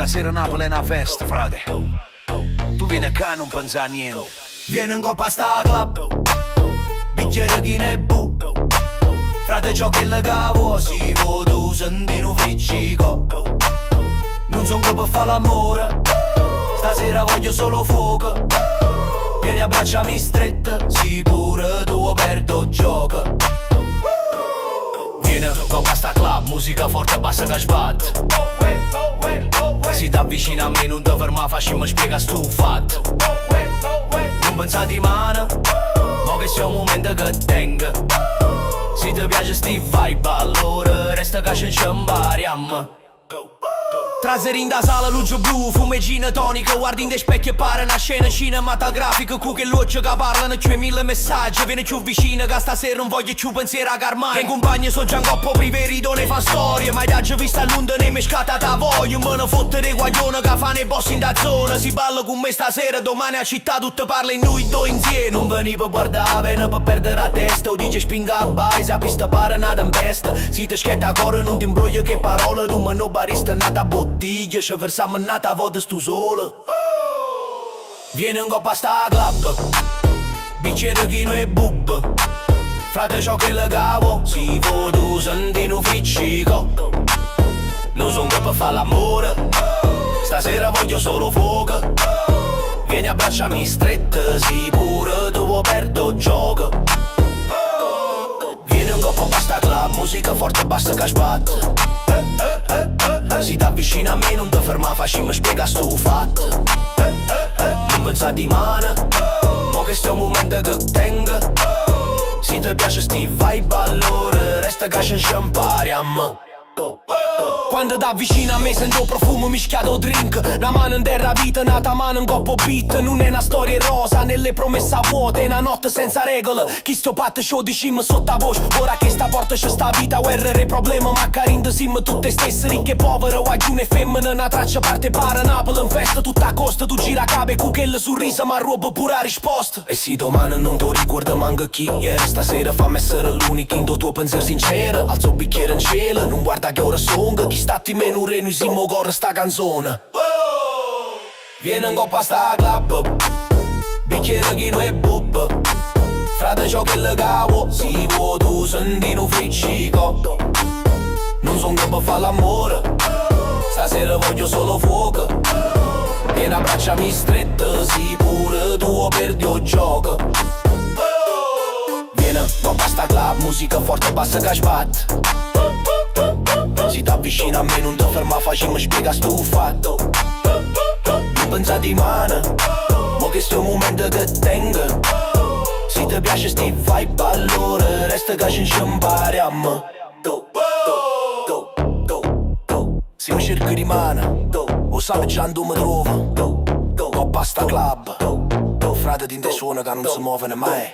Stasera Napoli è una festa, frate. Tu vieni qua e non pensa a niente. Vieni in coppa sta club, bicchiere di nebu. Frate ciò che le cavo, si può tu senti un friccico. Non son qua per fare l'amore, stasera voglio solo fuoco. Vieni abbracciami stretta, sicuro tu perdo gioco. Vieni coppa sta club, musica forte e bassa che sbatte. Si t'avvicina a me non ti ferma, facciamo spiega stu fatto. Non pensa di mano, ma che sia un momento che tenga. Se ti piace sti vibe allora resta che ci impariamo. Traseri in da sala, luce blu, fume gin tonica. Guardi in dei specchi e pare una scena cinematografica. Cu che luce che parlano, c'è mille messaggi. Vieni più vicino che stasera non voglio più pensiero a carmai. In compagni so già un coppo priveri, ne fa storie. Ma già vista a Londra e mi scatta da voglio. Me ne fotte dei guaglioni che fanno i boss in da zona. Si balla con me stasera, domani a città tutte parla in noi due insieme. Non veni per guardare, vieni per perdere la testa. O dice spinga a bai, sa pista pare una tempesta. Si te schietta a cuore, non ti imbroglia che parole. Tu ma no barista nata botta. Ci versiamo nata volta stu solo. Vieni in coppa sta club, bicchiere chino e bub. Frate ciò che le cavo, si può tu senti un friccico. Non son qua per fare l'amore, stasera voglio solo fuoco. Vieni abbracciami stretta, sicuro tu perdo gioco. Vieni in coppa sta club, musica forte e bassa che sbatte. Si t'avvicina a me non ti ferma, facciamo spiega sto fatto. Non pensa di mano, ma che sto momento che tenga. Se ti piace sti vibe allora resta che ci impariamo. Quando t'avvicina a me sento profumo mischiato drink. Una mano in terra vita, nata mano in coppo beat. Non è una storia rosa, nelle promesse vuote. È una notte senza regole, chi sto patte show diciamo sotto a voce. Ora che sta porta c'è sta vita, guerra e problema. Ma carin sim tutte stesse, ricche e povere. Guagione e femmine, una traccia parte para Napoli in festa, tutta a costa. Tu gira cabe cu che le sorrisa, ma roba pure a risposta. E se domani non ti ricorda manca chi ieri. Stasera fammi essere l'unico in tuo pensiero sincero. Alzo il bicchiere in cielo, non guarda che ora songa. Chi stati meno reno siamo corre sta canzone. Vieni in coppa sta club, bicchiere chino e bub. Frate ciò che le cavo, si può tu senti un friccico. Non son qua per fare l'amore, stasera voglio solo fuoco. Vieni abbracciami stretta, si pure tu perdi il gioco. Vieni in coppa sta club, musica forte e bassa che sbatte. Si t'avvicina a me non ti ferma, facciamo spiega sto fatto. Non pensa di mano, ma che sto momento che tenga. Se ti piace sti vibe allora resta che ci impariamo. Se mi cerchi rimane, o sai già dove mi trovo. Coppa sta club, frate di te suona che non si muovono mai.